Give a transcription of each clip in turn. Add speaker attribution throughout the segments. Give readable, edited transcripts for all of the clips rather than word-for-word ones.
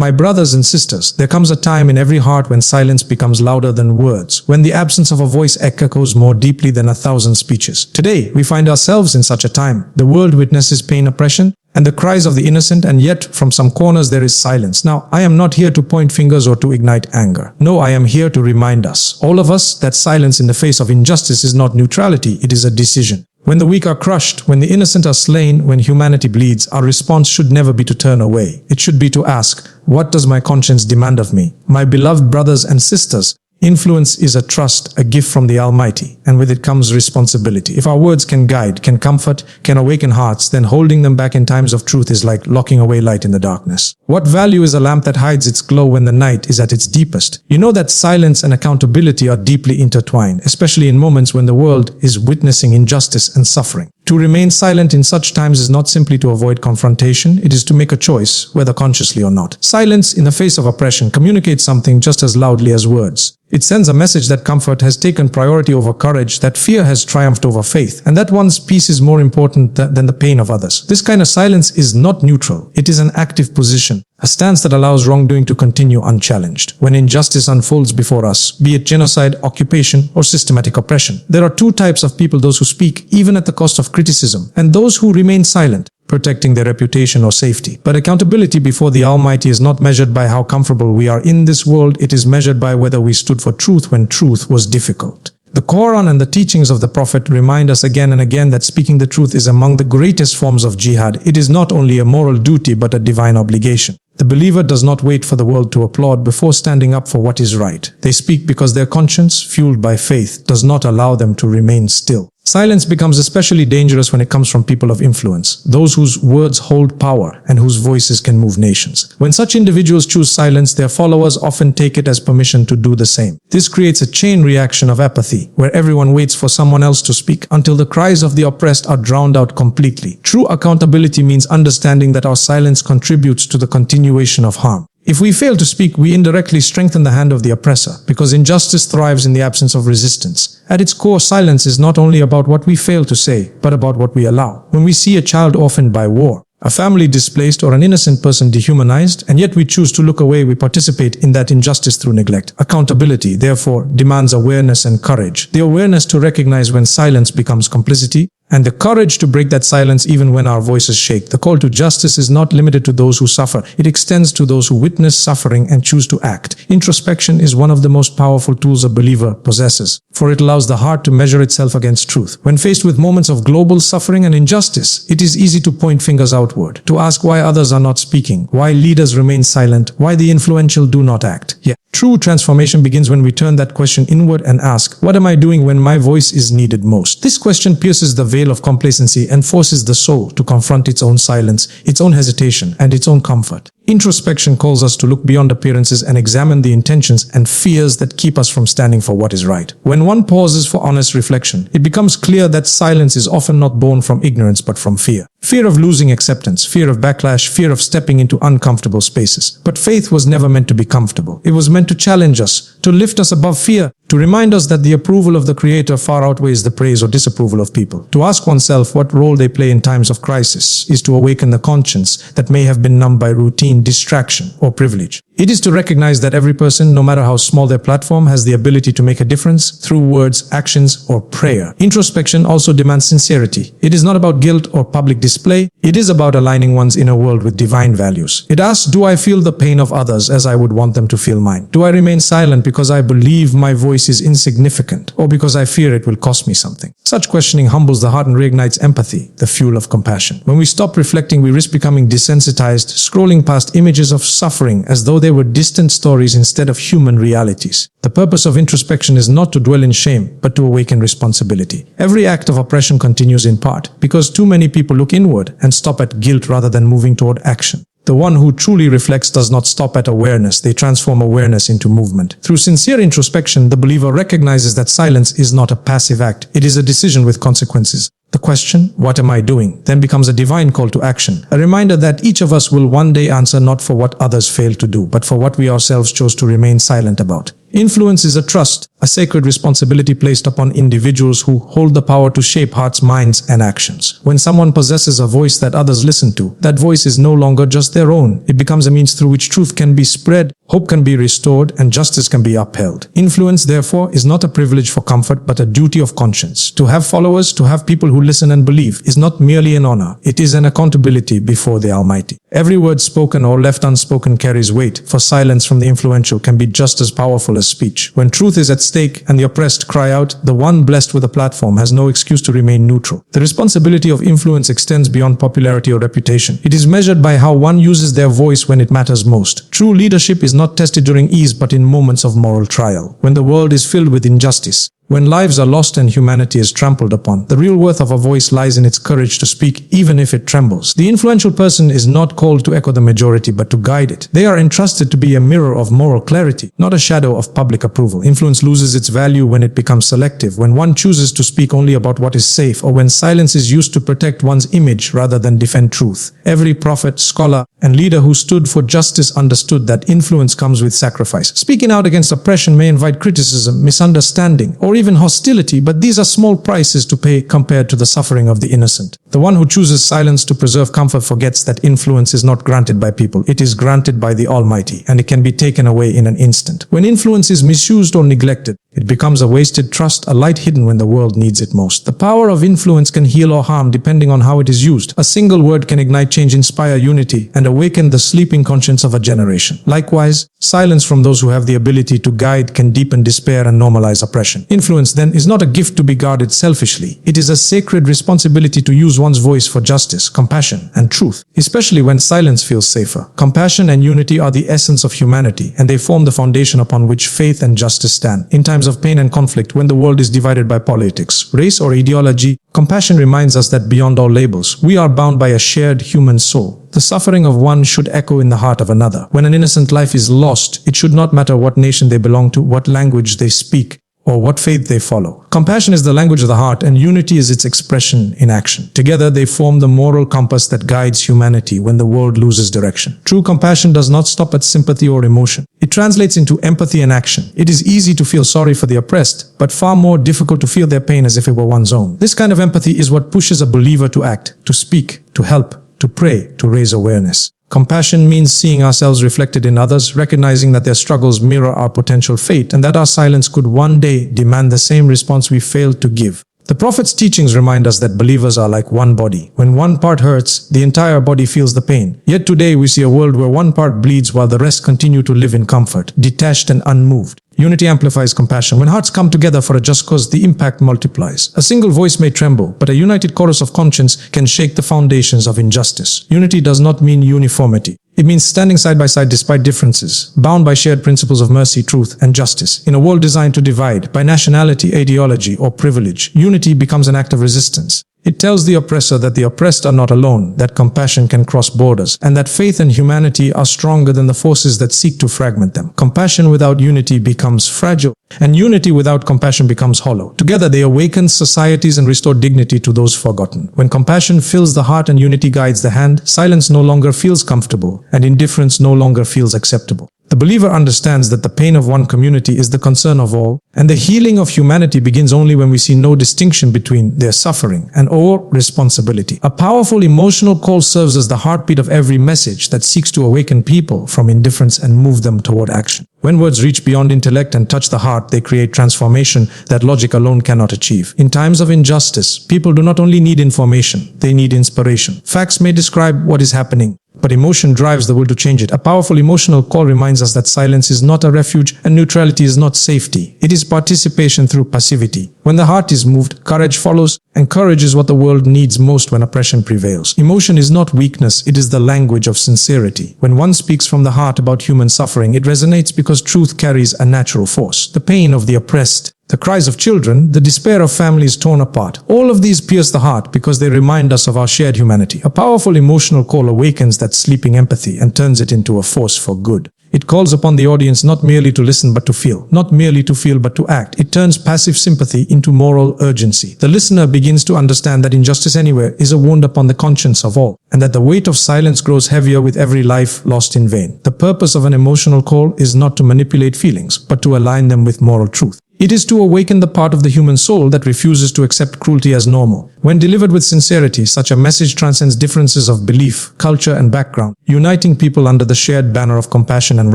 Speaker 1: My brothers and sisters, there comes a time in every heart when silence becomes louder than words, when the absence of a voice echoes more deeply than 1,000 speeches. Today, we find ourselves in such a time. The world witnesses pain, oppression, and the cries of the innocent, and yet from some corners there is silence. Now, I am not here to point fingers or to ignite anger. No, I am here to remind us, all of us, that silence in the face of injustice is not neutrality, it is a decision. When the weak are crushed, when the innocent are slain, when humanity bleeds, our response should never be to turn away. It should be to ask, what does my conscience demand of me? My beloved brothers and sisters, influence is a trust, a gift from the Almighty, and with it comes responsibility. If our words can guide, can comfort, can awaken hearts, then holding them back in times of truth is like locking away light in the darkness. What value is a lamp that hides its glow when the night is at its deepest? You know that silence and accountability are deeply intertwined, especially in moments when the world is witnessing injustice and suffering. To remain silent in such times is not simply to avoid confrontation, it is to make a choice, whether consciously or not. Silence in the face of oppression communicates something just as loudly as words. It sends a message that comfort has taken priority over courage, that fear has triumphed over faith, and that one's peace is more important than the pain of others. This kind of silence is not neutral, it is an active position, a stance that allows wrongdoing to continue unchallenged. When injustice unfolds before us, be it genocide, occupation, or systematic oppression, there are two types of people: those who speak, even at the cost of criticism, and those who remain silent, protecting their reputation or safety. But accountability before the Almighty is not measured by how comfortable we are in this world, it is measured by whether we stood for truth when truth was difficult. The Quran and the teachings of the Prophet remind us again and again that speaking the truth is among the greatest forms of jihad. It is not only a moral duty but a divine obligation. The believer does not wait for the world to applaud before standing up for what is right. They speak because their conscience, fueled by faith, does not allow them to remain still. Silence becomes especially dangerous when it comes from people of influence, those whose words hold power and whose voices can move nations. When such individuals choose silence, their followers often take it as permission to do the same. This creates a chain reaction of apathy, where everyone waits for someone else to speak until the cries of the oppressed are drowned out completely. True accountability means understanding that our silence contributes to the continuation of harm. If we fail to speak, we indirectly strengthen the hand of the oppressor, because injustice thrives in the absence of resistance. At its core, silence is not only about what we fail to say, but about what we allow. When we see a child orphaned by war, a family displaced, or an innocent person dehumanized, and yet we choose to look away, we participate in that injustice through neglect. Accountability, therefore, demands awareness and courage. The awareness to recognize when silence becomes complicity, and the courage to break that silence even when our voices shake. The call to justice is not limited to those who suffer. It extends to those who witness suffering and choose to act. Introspection is one of the most powerful tools a believer possesses, for it allows the heart to measure itself against truth. When faced with moments of global suffering and injustice, it is easy to point fingers outward, to ask why others are not speaking, why leaders remain silent, why the influential do not act. Yet, true transformation begins when we turn that question inward and ask, what am I doing when my voice is needed most? This question pierces the veil of complacency and forces the soul to confront its own silence, its own hesitation, and its own comfort. Introspection calls us to look beyond appearances and examine the intentions and fears that keep us from standing for what is right. When one pauses for honest reflection, it becomes clear that silence is often not born from ignorance but from fear. Fear of losing acceptance, fear of backlash, fear of stepping into uncomfortable spaces. But faith was never meant to be comfortable. It was meant to challenge us, to lift us above fear, to remind us that the approval of the Creator far outweighs the praise or disapproval of people. To ask oneself what role they play in times of crisis is to awaken the conscience that may have been numbed by routine, distraction, or privilege. It is to recognize that every person, no matter how small their platform, has the ability to make a difference through words, actions, or prayer. Introspection also demands sincerity. It is not about guilt or public display. It is about aligning one's inner world with divine values. It asks, do I feel the pain of others as I would want them to feel mine? Do I remain silent because I believe my voice is insignificant, or because I fear it will cost me something? Such questioning humbles the heart and reignites empathy, the fuel of compassion. When we stop reflecting, we risk becoming desensitized, scrolling past images of suffering as though they were distant stories instead of human realities. The purpose of introspection is not to dwell in shame, but to awaken responsibility. Every act of oppression continues in part because too many people look inward and stop at guilt rather than moving toward action. The one who truly reflects does not stop at awareness, they transform awareness into movement. Through sincere introspection, the believer recognizes that silence is not a passive act, it is a decision with consequences. The question, what am I doing, then becomes a divine call to action, a reminder that each of us will one day answer not for what others failed to do, but for what we ourselves chose to remain silent about. Influence is a trust, a sacred responsibility placed upon individuals who hold the power to shape hearts, minds, and actions. When someone possesses a voice that others listen to, that voice is no longer just their own. It becomes a means through which truth can be spread, hope can be restored, and justice can be upheld. Influence, therefore, is not a privilege for comfort, but a duty of conscience. To have followers, to have people who listen and believe, is not merely an honor. It is an accountability before the Almighty. Every word spoken or left unspoken carries weight, for silence from the influential can be just as powerful as speech. When truth is at stake and the oppressed cry out, the one blessed with a platform has no excuse to remain neutral. The responsibility of influence extends beyond popularity or reputation. It is measured by how one uses their voice when it matters most. True leadership is not tested during ease but in moments of moral trial. When the world is filled with injustice, when lives are lost and humanity is trampled upon, the real worth of a voice lies in its courage to speak, even if it trembles. The influential person is not called to echo the majority, but to guide it. They are entrusted to be a mirror of moral clarity, not a shadow of public approval. Influence loses its value when it becomes selective, when one chooses to speak only about what is safe, or when silence is used to protect one's image rather than defend truth. Every prophet, scholar, and leader who stood for justice understood that influence comes with sacrifice. Speaking out against oppression may invite criticism, misunderstanding, or even hostility, but these are small prices to pay compared to the suffering of the innocent. The one who chooses silence to preserve comfort forgets that influence is not granted by people, it is granted by the Almighty, and it can be taken away in an instant. When influence is misused or neglected, it becomes a wasted trust, a light hidden when the world needs it most. The power of influence can heal or harm depending on how it is used. A single word can ignite change, inspire unity, and awaken the sleeping conscience of a generation. Likewise, silence from those who have the ability to guide can deepen despair and normalize oppression. Influence, then, is not a gift to be guarded selfishly. It is a sacred responsibility to use one's voice for justice, compassion, and truth, especially when silence feels safer. Compassion and unity are the essence of humanity, and they form the foundation upon which faith and justice stand. In times of pain and conflict, when the world is divided by politics, race, or ideology, compassion reminds us that beyond all labels, we are bound by a shared human soul. The suffering of one should echo in the heart of another. When an innocent life is lost, it should not matter what nation they belong to, what language they speak, or what faith they follow. Compassion is the language of the heart, and unity is its expression in action. Together they form the moral compass that guides humanity when the world loses direction. True compassion does not stop at sympathy or emotion. It translates into empathy and action. It is easy to feel sorry for the oppressed, but far more difficult to feel their pain as if it were one's own. This kind of empathy is what pushes a believer to act, to speak, to help, to pray, to raise awareness. Compassion means seeing ourselves reflected in others, recognizing that their struggles mirror our potential fate, and that our silence could one day demand the same response we failed to give. The Prophet's teachings remind us that believers are like one body. When one part hurts, the entire body feels the pain. Yet today we see a world where one part bleeds while the rest continue to live in comfort, detached and unmoved. Unity amplifies compassion. When hearts come together for a just cause, the impact multiplies. A single voice may tremble, but a united chorus of conscience can shake the foundations of injustice. Unity does not mean uniformity. It means standing side by side despite differences, bound by shared principles of mercy, truth, and justice. In a world designed to divide by nationality, ideology, or privilege, unity becomes an act of resistance. It tells the oppressor that the oppressed are not alone, that compassion can cross borders, and that faith and humanity are stronger than the forces that seek to fragment them. Compassion without unity becomes fragile, and unity without compassion becomes hollow. Together they awaken societies and restore dignity to those forgotten. When compassion fills the heart and unity guides the hand, silence no longer feels comfortable, and indifference no longer feels acceptable. The believer understands that the pain of one community is the concern of all, and the healing of humanity begins only when we see no distinction between their suffering and our responsibility. A powerful emotional call serves as the heartbeat of every message that seeks to awaken people from indifference and move them toward action. When words reach beyond intellect and touch the heart, they create transformation that logic alone cannot achieve. In times of injustice, people do not only need information, they need inspiration. Facts may describe what is happening, but emotion drives the will to change it. A powerful emotional call reminds us that silence is not a refuge and neutrality is not safety. It is participation through passivity. When the heart is moved, courage follows, and courage is what the world needs most when oppression prevails. Emotion is not weakness, it is the language of sincerity. When one speaks from the heart about human suffering, it resonates because truth carries a natural force. The pain of the oppressed, the cries of children, the despair of families torn apart. All of these pierce the heart because they remind us of our shared humanity. A powerful emotional call awakens that sleeping empathy and turns it into a force for good. It calls upon the audience not merely to listen but to feel, not merely to feel but to act. It turns passive sympathy into moral urgency. The listener begins to understand that injustice anywhere is a wound upon the conscience of all, and that the weight of silence grows heavier with every life lost in vain. The purpose of an emotional call is not to manipulate feelings, but to align them with moral truth. It is to awaken the part of the human soul that refuses to accept cruelty as normal. When delivered with sincerity, such a message transcends differences of belief, culture, and background, uniting people under the shared banner of compassion and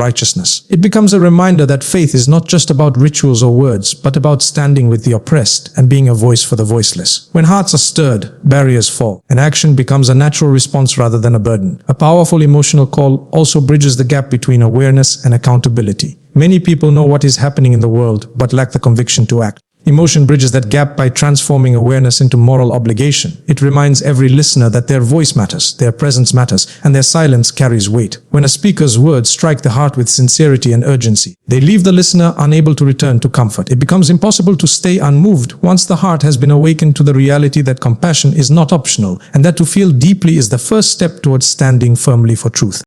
Speaker 1: righteousness. It becomes a reminder that faith is not just about rituals or words, but about standing with the oppressed and being a voice for the voiceless. When hearts are stirred, barriers fall, and action becomes a natural response rather than a burden. A powerful emotional call also bridges the gap between awareness and accountability. Many people know what is happening in the world, but lack the conviction to act. Emotion bridges that gap by transforming awareness into moral obligation. It reminds every listener that their voice matters, their presence matters, and their silence carries weight. When a speaker's words strike the heart with sincerity and urgency, they leave the listener unable to return to comfort. It becomes impossible to stay unmoved once the heart has been awakened to the reality that compassion is not optional, and that to feel deeply is the first step towards standing firmly for truth.